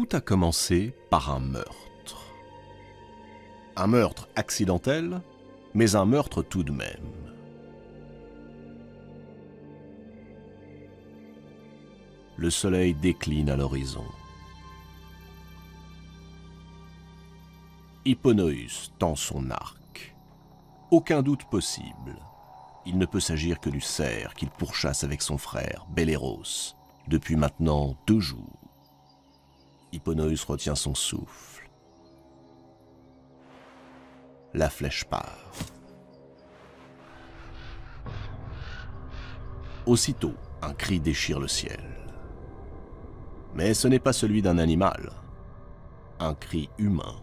Tout a commencé par un meurtre. Un meurtre accidentel, mais un meurtre tout de même. Le soleil décline à l'horizon. Hipponoüs tend son arc. Aucun doute possible. Il ne peut s'agir que du cerf qu'il pourchasse avec son frère, Belléros, depuis maintenant 2 jours. Hipponoüs retient son souffle. La flèche part. Aussitôt, un cri déchire le ciel. Mais ce n'est pas celui d'un animal. Un cri humain.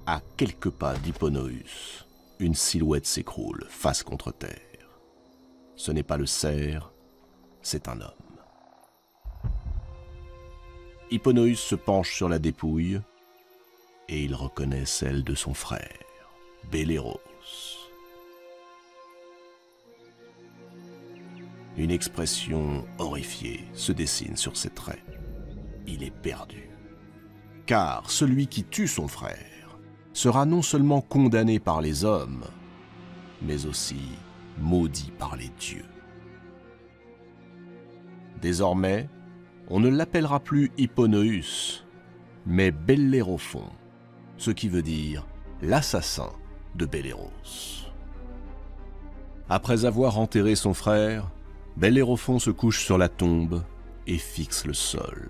À quelques pas d'Hipponoüs, une silhouette s'écroule, face contre terre. Ce n'est pas le cerf, c'est un homme. Hipponoüs se penche sur la dépouille et il reconnaît celle de son frère, Belléros. Une expression horrifiée se dessine sur ses traits. Il est perdu. Car celui qui tue son frère sera non seulement condamné par les hommes, mais aussi maudit par les dieux. Désormais, on ne l'appellera plus Hipponoüs, mais Bellérophon, ce qui veut dire l'assassin de Belléros. Après avoir enterré son frère, Bellérophon se couche sur la tombe et fixe le sol.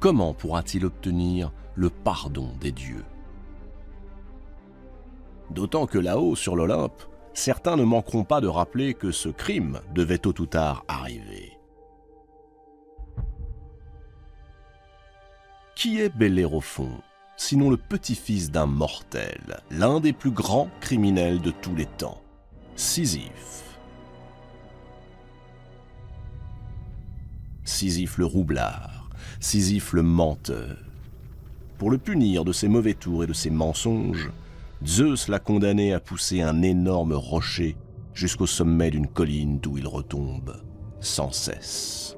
Comment pourra-t-il obtenir le pardon des dieux? D'autant que là-haut, sur l'Olympe, certains ne manqueront pas de rappeler que ce crime devait tôt ou tard arriver. Qui est Bellérophon, sinon le petit-fils d'un mortel, l'un des plus grands criminels de tous les temps, Sisyphe. Sisyphe le roublard, Sisyphe le menteur. Pour le punir de ses mauvais tours et de ses mensonges, Zeus l'a condamné à pousser un énorme rocher jusqu'au sommet d'une colline d'où il retombe sans cesse.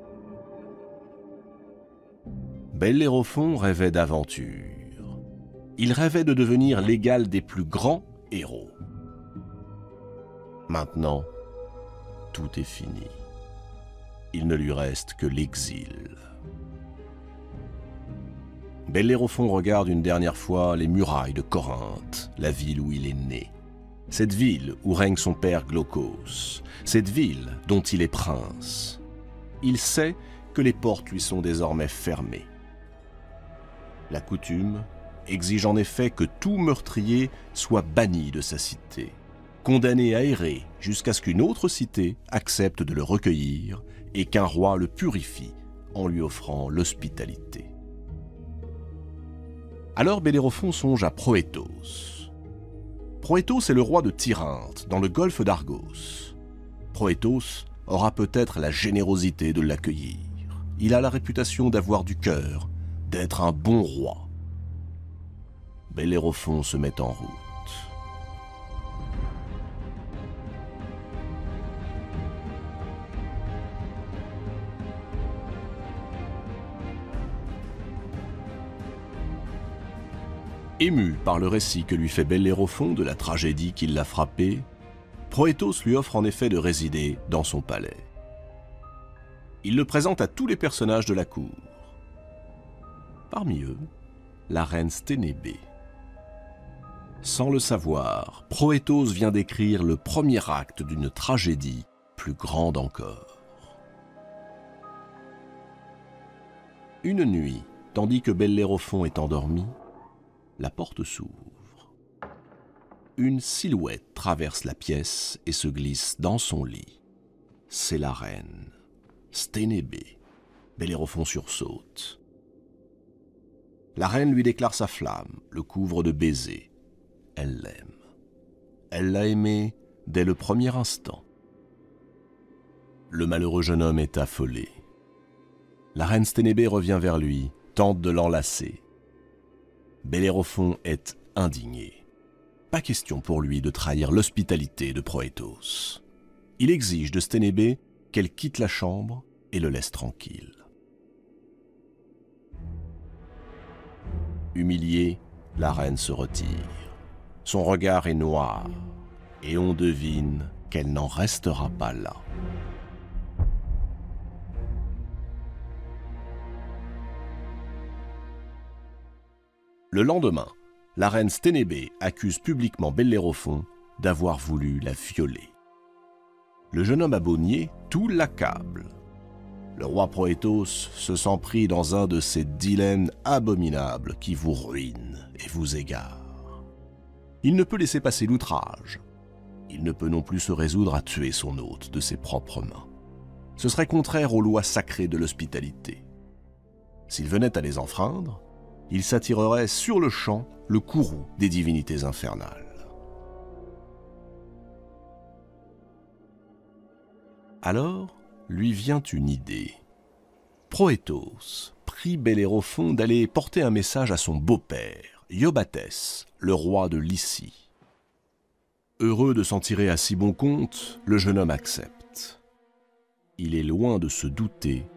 Bellérophon rêvait d'aventure. Il rêvait de devenir l'égal des plus grands héros. Maintenant, tout est fini. Il ne lui reste que l'exil. Bellérophon regarde une dernière fois les murailles de Corinthe, la ville où il est né. Cette ville où règne son père Glaucos, cette ville dont il est prince. Il sait que les portes lui sont désormais fermées. La coutume exige en effet que tout meurtrier soit banni de sa cité, condamné à errer jusqu'à ce qu'une autre cité accepte de le recueillir et qu'un roi le purifie en lui offrant l'hospitalité. Alors Bellérophon songe à Proétos. Proétos est le roi de Tyrinthe, dans le golfe d'Argos. Proétos aura peut-être la générosité de l'accueillir. Il a la réputation d'avoir du cœur, d'être un bon roi. Bellérophon se met en route. Ému par le récit que lui fait Bellérophon de la tragédie qui l'a frappé, Proétos lui offre en effet de résider dans son palais. Il le présente à tous les personnages de la cour. Parmi eux, la reine Sténébé. Sans le savoir, Proétos vient d'écrire le premier acte d'une tragédie plus grande encore. Une nuit, tandis que Bellérophon est endormi, la porte s'ouvre. Une silhouette traverse la pièce et se glisse dans son lit. C'est la reine, Sténébé. Bellérophon sursaute. La reine lui déclare sa flamme, le couvre de baisers. Elle l'aime. Elle l'a aimé dès le premier instant. Le malheureux jeune homme est affolé. La reine Sténébé revient vers lui, tente de l'enlacer. Bellérophon est indigné. Pas question pour lui de trahir l'hospitalité de Proétos. Il exige de Sténébé qu'elle quitte la chambre et le laisse tranquille. Humiliée, la reine se retire. Son regard est noir, et on devine qu'elle n'en restera pas là. Le lendemain, la reine Sténébé accuse publiquement Bellérophon d'avoir voulu la violer. Le jeune homme abonnier tout l'accable. Le roi Proétos se sent pris dans un de ces dilemmes abominables qui vous ruinent et vous égarent. Il ne peut laisser passer l'outrage. Il ne peut non plus se résoudre à tuer son hôte de ses propres mains. Ce serait contraire aux lois sacrées de l'hospitalité. S'il venait à les enfreindre, il s'attirerait sur le champ le courroux des divinités infernales. Alors lui vient une idée. Proétos prie Bellérophon d'aller porter un message à son beau-père, Iobatès, le roi de Lycie. Heureux de s'en tirer à si bon compte, le jeune homme accepte. Il est loin de se douter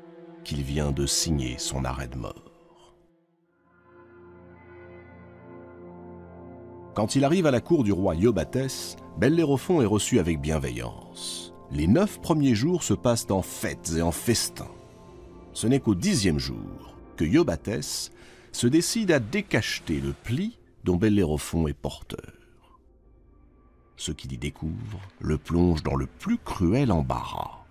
qu'il vient de signer son arrêt de mort. Quand il arrive à la cour du roi Iobatès, Bellérophon est reçu avec bienveillance. Les 9 premiers jours se passent en fêtes et en festins. Ce n'est qu'au 10e jour que Iobatès se décide à décacheter le pli dont Bellérophon est porteur. Ce qu'il y découvre le plonge dans le plus cruel embarras.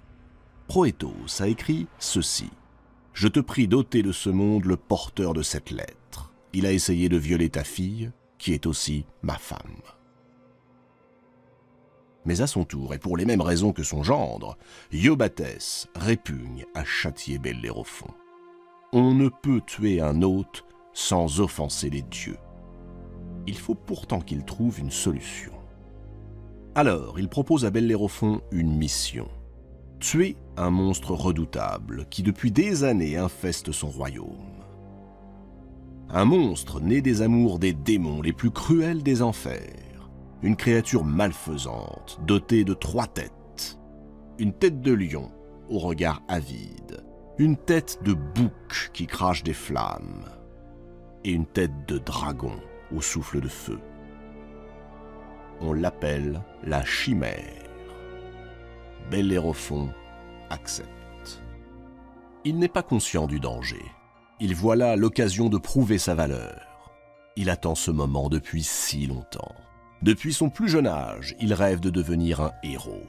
Proétos a écrit ceci. « Je te prie d'ôter de ce monde le porteur de cette lettre. Il a essayé de violer ta fille, qui est aussi ma femme. » Mais à son tour, et pour les mêmes raisons que son gendre, Iobatès répugne à châtier Bellérophon. On ne peut tuer un hôte sans offenser les dieux. Il faut pourtant qu'il trouve une solution. Alors, il propose à Bellérophon une mission. Tuer un monstre redoutable qui depuis des années infeste son royaume. Un monstre né des amours des démons les plus cruels des enfers. Une créature malfaisante, dotée de 3 têtes. Une tête de lion, au regard avide. Une tête de bouc qui crache des flammes. Et une tête de dragon, au souffle de feu. On l'appelle la chimère. Bellérophon accepte. Il n'est pas conscient du danger. Il voit là l'occasion de prouver sa valeur. Il attend ce moment depuis si longtemps. Depuis son plus jeune âge, il rêve de devenir un héros.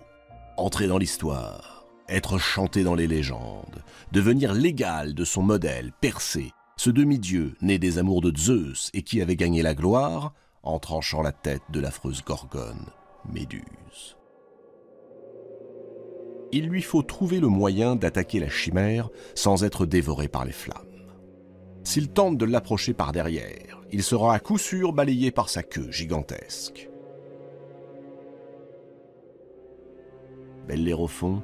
Entrer dans l'histoire, être chanté dans les légendes, devenir l'égal de son modèle, Persée, ce demi-dieu né des amours de Zeus et qui avait gagné la gloire en tranchant la tête de l'affreuse Gorgone, Méduse. Il lui faut trouver le moyen d'attaquer la chimère sans être dévoré par les flammes. S'il tente de l'approcher par derrière, il sera à coup sûr balayé par sa queue gigantesque. Bellérophon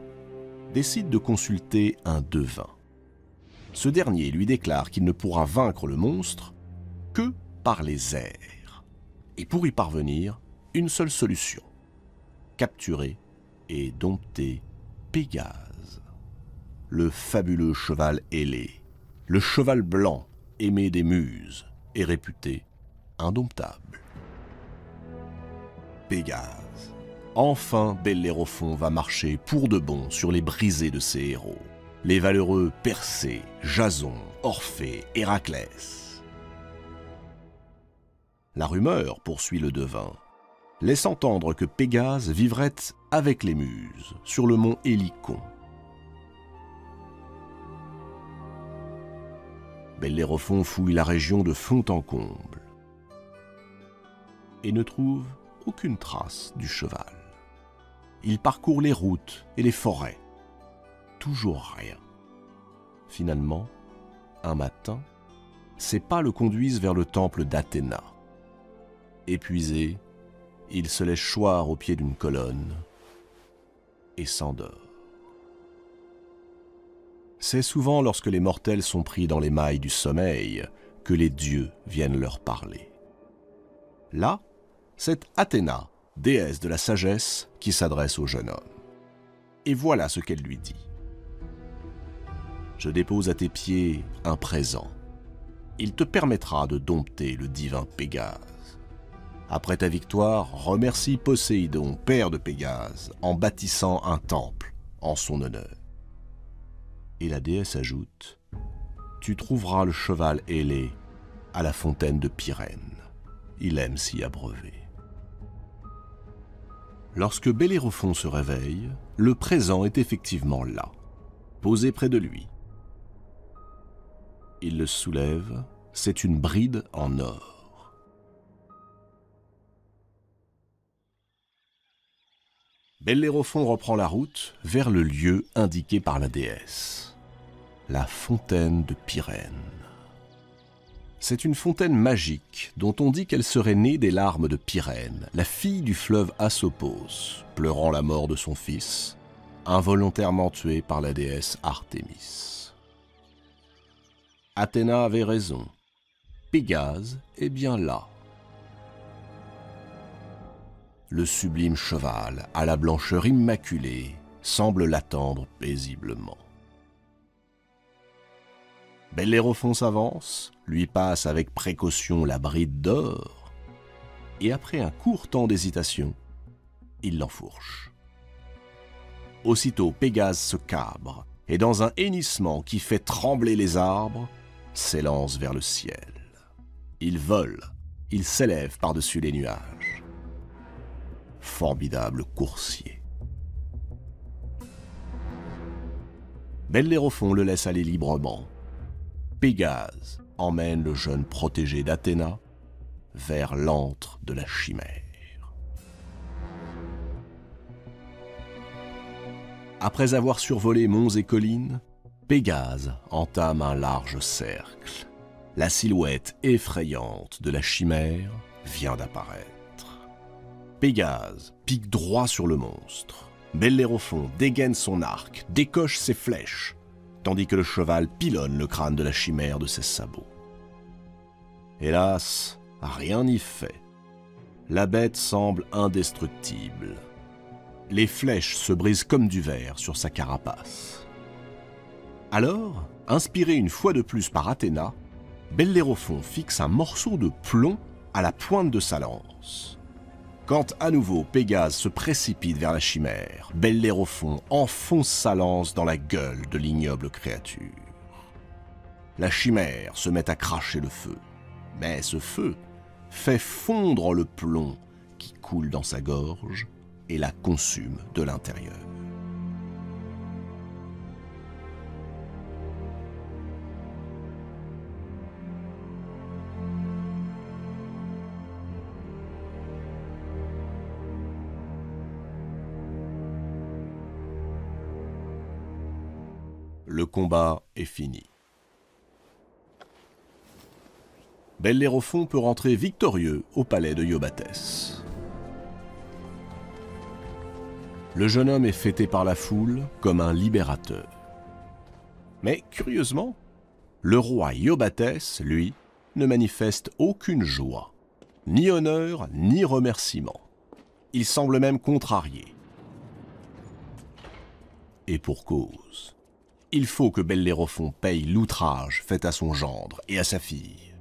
décide de consulter un devin. Ce dernier lui déclare qu'il ne pourra vaincre le monstre que par les airs. Et pour y parvenir, une seule solution. Capturer et dompter Pégase, le fabuleux cheval ailé, le cheval blanc aimé des muses et réputé indomptable. Pégase. Enfin, Bellérophon va marcher pour de bon sur les brisées de ses héros, les valeureux Persée, Jason, Orphée, Héraclès. La rumeur, poursuit le devin, laisse entendre que Pégase vivrait avec les muses sur le mont Hélicon. Bellérophon fouille la région de fond en comble et ne trouve aucune trace du cheval. Il parcourt les routes et les forêts. Toujours rien. Finalement, un matin, ses pas le conduisent vers le temple d'Athéna. Épuisé, il se laisse choir au pied d'une colonne et s'endort. C'est souvent lorsque les mortels sont pris dans les mailles du sommeil que les dieux viennent leur parler. Là, c'est Athéna, déesse de la sagesse, qui s'adresse au jeune homme. Et voilà ce qu'elle lui dit. « Je dépose à tes pieds un présent. Il te permettra de dompter le divin Pégase. Après ta victoire, remercie Poséidon, père de Pégase, en bâtissant un temple en son honneur. » Et la déesse ajoute « Tu trouveras le cheval ailé à la fontaine de Pyrène. Il aime s'y abreuver. » Lorsque Bellérophon se réveille, le présent est effectivement là, posé près de lui. Il le soulève, c'est une bride en or. Bellérophon reprend la route vers le lieu indiqué par la déesse, la fontaine de Pyrène. C'est une fontaine magique dont on dit qu'elle serait née des larmes de Pyrène, la fille du fleuve Asopos, pleurant la mort de son fils, involontairement tué par la déesse Artémis. Athéna avait raison, Pégase est bien là. Le sublime cheval, à la blancheur immaculée, semble l'attendre paisiblement. Bellérophon s'avance, lui passe avec précaution la bride d'or, et après un court temps d'hésitation, il l'enfourche. Aussitôt Pégase se cabre, et dans un hennissement qui fait trembler les arbres, s'élance vers le ciel. Il vole, il s'élève par-dessus les nuages. Formidable coursier. Bellérophon le laisse aller librement. Pégase emmène le jeune protégé d'Athéna vers l'antre de la chimère. Après avoir survolé monts et collines, Pégase entame un large cercle. La silhouette effrayante de la chimère vient d'apparaître. Pégase pique droit sur le monstre. Bellérophon dégaine son arc, décoche ses flèches, tandis que le cheval pilonne le crâne de la chimère de ses sabots. Hélas, rien n'y fait. La bête semble indestructible. Les flèches se brisent comme du verre sur sa carapace. Alors, inspiré une fois de plus par Athéna, Bellérophon fixe un morceau de plomb à la pointe de sa lance. Quand à nouveau Pégase se précipite vers la chimère, Bellérophon enfonce sa lance dans la gueule de l'ignoble créature. La chimère se met à cracher le feu, mais ce feu fait fondre le plomb qui coule dans sa gorge et la consume de l'intérieur. Le combat est fini. Bellérophon peut rentrer victorieux au palais de Iobatès. Le jeune homme est fêté par la foule comme un libérateur. Mais curieusement, le roi Iobatès, lui, ne manifeste aucune joie, ni honneur, ni remerciement. Il semble même contrarié. Et pour cause. Il faut que Bellérophon paye l'outrage fait à son gendre et à sa fille.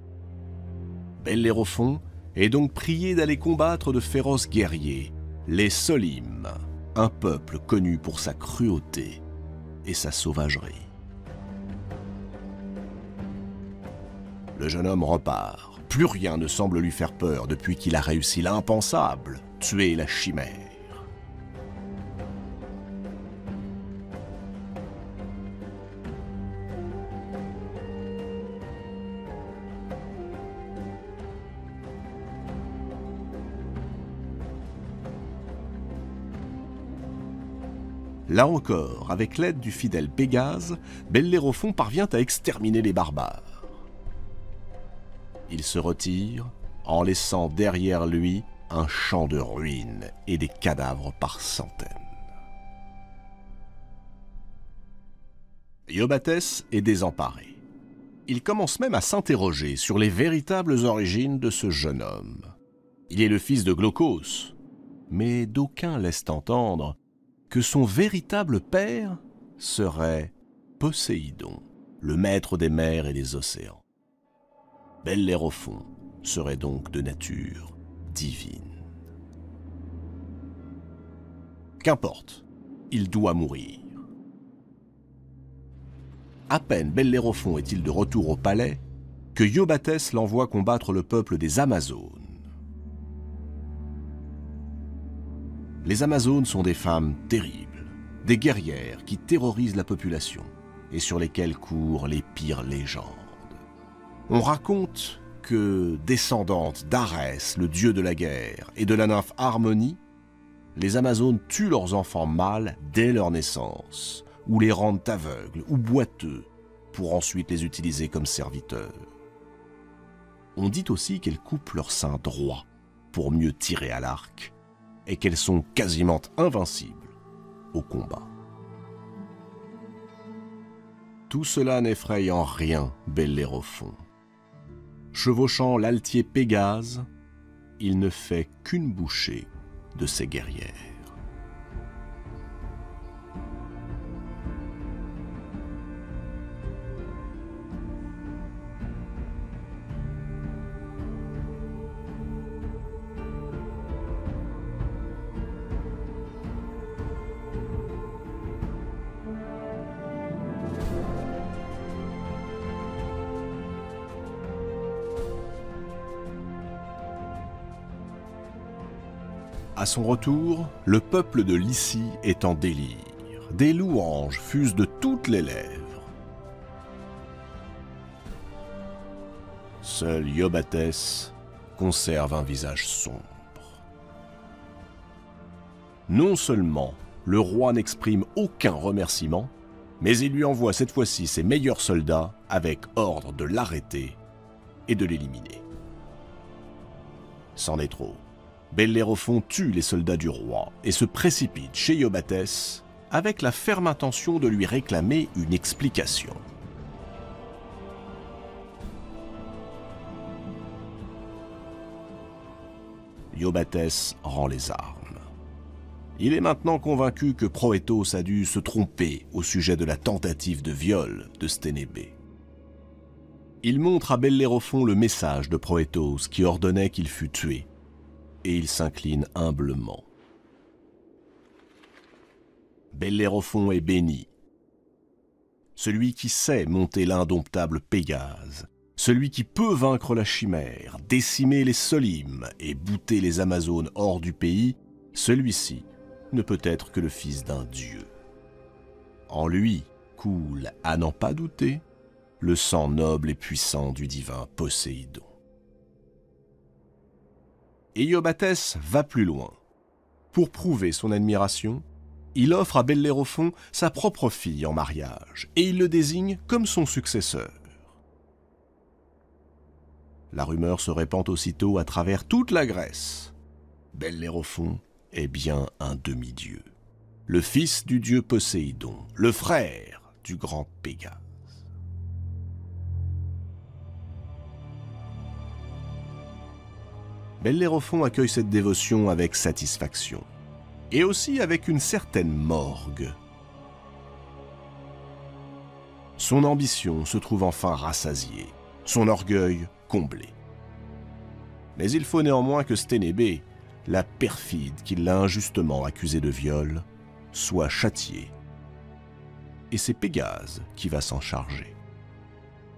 Bellérophon est donc prié d'aller combattre de féroces guerriers, les Solimes, un peuple connu pour sa cruauté et sa sauvagerie. Le jeune homme repart. Plus rien ne semble lui faire peur depuis qu'il a réussi l'impensable, tuer la chimère. Là encore, avec l'aide du fidèle Pégase, Bellérophon parvient à exterminer les barbares. Il se retire en laissant derrière lui un champ de ruines et des cadavres par centaines. Iobatès est désemparé. Il commence même à s'interroger sur les véritables origines de ce jeune homme. Il est le fils de Glaucos, mais d'aucuns laissent entendre que son véritable père serait Poséidon, le maître des mers et des océans. Bellérophon serait donc de nature divine. Qu'importe, il doit mourir. À peine Bellérophon est-il de retour au palais que Iobatès l'envoie combattre le peuple des Amazones. Les Amazones sont des femmes terribles, des guerrières qui terrorisent la population et sur lesquelles courent les pires légendes. On raconte que, descendantes d'Arès, le dieu de la guerre, et de la nymphe Harmonie, les Amazones tuent leurs enfants mâles dès leur naissance, ou les rendent aveugles ou boiteux, pour ensuite les utiliser comme serviteurs. On dit aussi qu'elles coupent leur sein droit pour mieux tirer à l'arc, et qu'elles sont quasiment invincibles au combat. Tout cela n'effraie en rien Bellérophon. Chevauchant l'altier Pégase, il ne fait qu'une bouchée de ses guerrières. À son retour, le peuple de Lycie est en délire. Des louanges fusent de toutes les lèvres. Seul Iobatès conserve un visage sombre. Non seulement le roi n'exprime aucun remerciement, mais il lui envoie cette fois-ci ses meilleurs soldats avec ordre de l'arrêter et de l'éliminer. C'en est trop. Bellérophon tue les soldats du roi et se précipite chez Iobatès avec la ferme intention de lui réclamer une explication. Iobatès rend les armes. Il est maintenant convaincu que Proétos a dû se tromper au sujet de la tentative de viol de Sténébé. Il montre à Bellérophon le message de Proétos qui ordonnait qu'il fût tué, et il s'incline humblement. Bellérophon est béni. Celui qui sait monter l'indomptable Pégase, celui qui peut vaincre la chimère, décimer les Solimes et bouter les Amazones hors du pays, celui-ci ne peut être que le fils d'un dieu. En lui coule, à n'en pas douter, le sang noble et puissant du divin Poséidon. Et Iobatès va plus loin. Pour prouver son admiration, il offre à Bellérophon sa propre fille en mariage, et il le désigne comme son successeur. La rumeur se répand aussitôt à travers toute la Grèce. Bellérophon est bien un demi-dieu, le fils du dieu Poséidon, le frère du grand Pégase. Bellérophon accueille cette dévotion avec satisfaction, et aussi avec une certaine morgue. Son ambition se trouve enfin rassasiée, son orgueil comblé. Mais il faut néanmoins que Sténébé, la perfide qui l'a injustement accusé de viol, soit châtiée. Et c'est Pégase qui va s'en charger.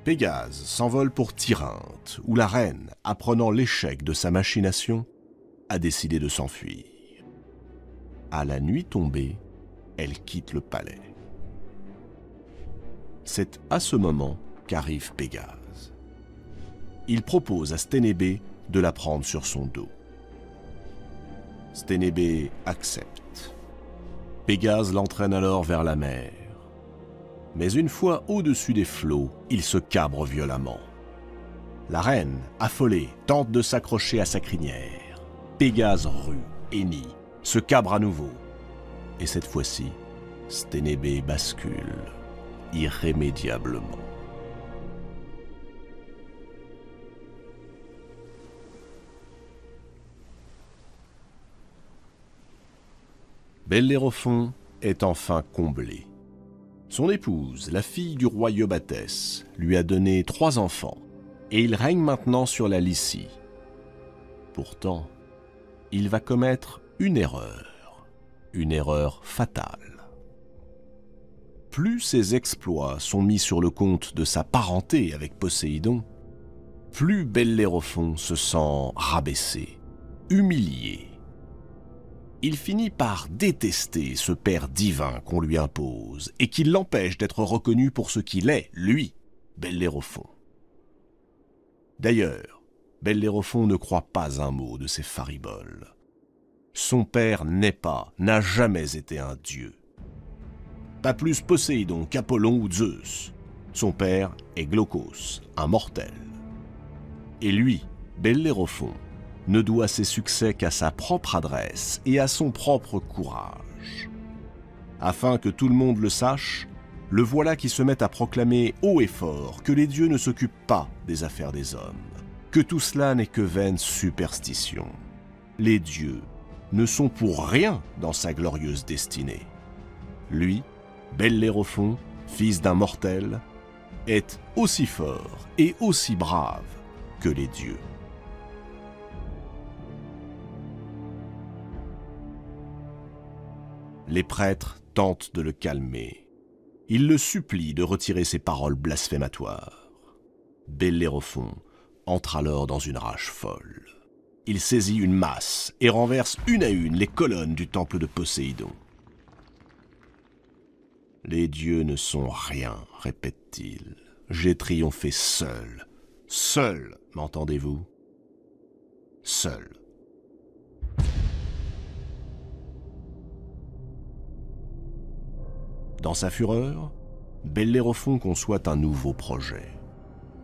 Pégase s'envole pour Tirynthe, où la reine, apprenant l'échec de sa machination, a décidé de s'enfuir. À la nuit tombée, elle quitte le palais. C'est à ce moment qu'arrive Pégase. Il propose à Sténébé de la prendre sur son dos. Sténébé accepte. Pégase l'entraîne alors vers la mer. Mais une fois au-dessus des flots, il se cabre violemment. La reine, affolée, tente de s'accrocher à sa crinière. Pégase rue, hennit, se cabre à nouveau. Et cette fois-ci, Sténébé bascule, irrémédiablement. Bellérophon est enfin comblé. Son épouse, la fille du roi Iobatès, lui a donné 3 enfants, et il règne maintenant sur la Lycie. Pourtant, il va commettre une erreur fatale. Plus ses exploits sont mis sur le compte de sa parenté avec Poséidon, plus Bellérophon se sent rabaissé, humilié. Il finit par détester ce père divin qu'on lui impose et qui l'empêche d'être reconnu pour ce qu'il est, lui, Bellérophon. D'ailleurs, Bellérophon ne croit pas un mot de ces fariboles. Son père n'est pas, n'a jamais été un dieu. Pas plus Poséidon qu'Apollon ou Zeus. Son père est Glaucos, un mortel. Et lui, Bellérophon, ne doit ses succès qu'à sa propre adresse et à son propre courage. Afin que tout le monde le sache, le voilà qui se met à proclamer haut et fort que les dieux ne s'occupent pas des affaires des hommes, que tout cela n'est que vaine superstition. Les dieux ne sont pour rien dans sa glorieuse destinée. Lui, Bellérophon, fils d'un mortel, est aussi fort et aussi brave que les dieux. Les prêtres tentent de le calmer. Ils le supplient de retirer ses paroles blasphématoires. Bellérophon entre alors dans une rage folle. Il saisit une masse et renverse une à une les colonnes du temple de Poséidon. « Les dieux ne sont rien, répète-t-il. J'ai triomphé seul. Seul, m'entendez-vous? Seul. » Dans sa fureur, Bellérophon conçoit un nouveau projet.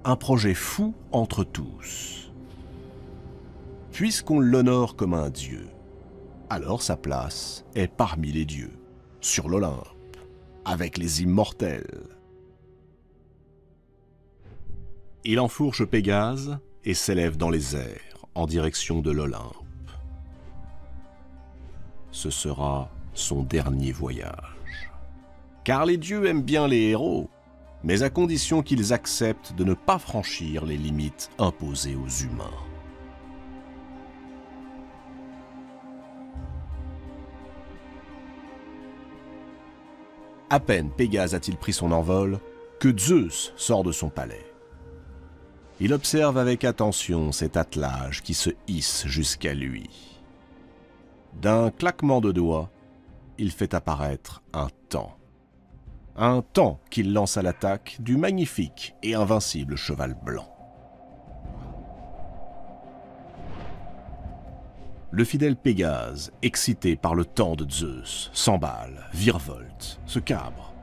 Un projet fou entre tous. Puisqu'on l'honore comme un dieu, alors sa place est parmi les dieux, sur l'Olympe, avec les immortels. Il enfourche Pégase et s'élève dans les airs, en direction de l'Olympe. Ce sera son dernier voyage. Car les dieux aiment bien les héros, mais à condition qu'ils acceptent de ne pas franchir les limites imposées aux humains. À peine Pégase a-t-il pris son envol que Zeus sort de son palais. Il observe avec attention cet attelage qui se hisse jusqu'à lui. D'un claquement de doigts, il fait apparaître un taon. Un taon qu'il lance à l'attaque du magnifique et invincible cheval blanc. Le fidèle Pégase, excité par le taon de Zeus, s'emballe, virevolte, se cabre,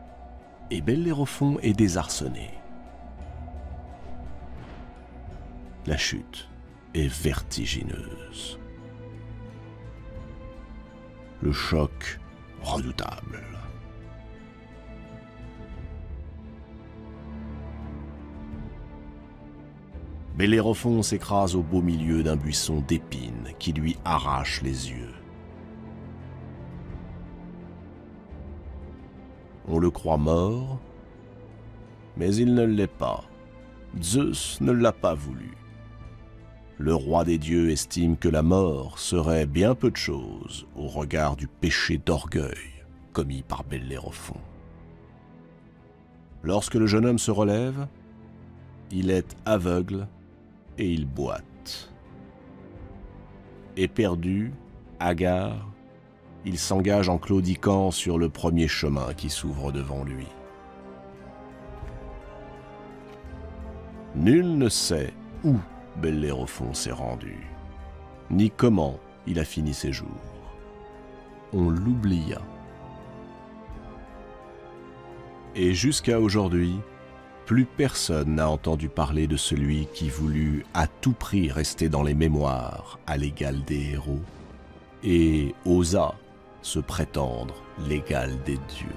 et Bellérophon est désarçonné. La chute est vertigineuse. Le choc redoutable. Bellérophon s'écrase au beau milieu d'un buisson d'épines qui lui arrache les yeux. On le croit mort, mais il ne l'est pas. Zeus ne l'a pas voulu. Le roi des dieux estime que la mort serait bien peu de chose au regard du péché d'orgueil commis par Bellérophon. Lorsque le jeune homme se relève, il est aveugle et il boite. Éperdu, hagard, il s'engage en claudiquant sur le premier chemin qui s'ouvre devant lui. Nul ne sait où Bellérophon s'est rendu, ni comment il a fini ses jours. On l'oublia. Et jusqu'à aujourd'hui, plus personne n'a entendu parler de celui qui voulut à tout prix rester dans les mémoires à l'égal des héros et osa se prétendre l'égal des dieux.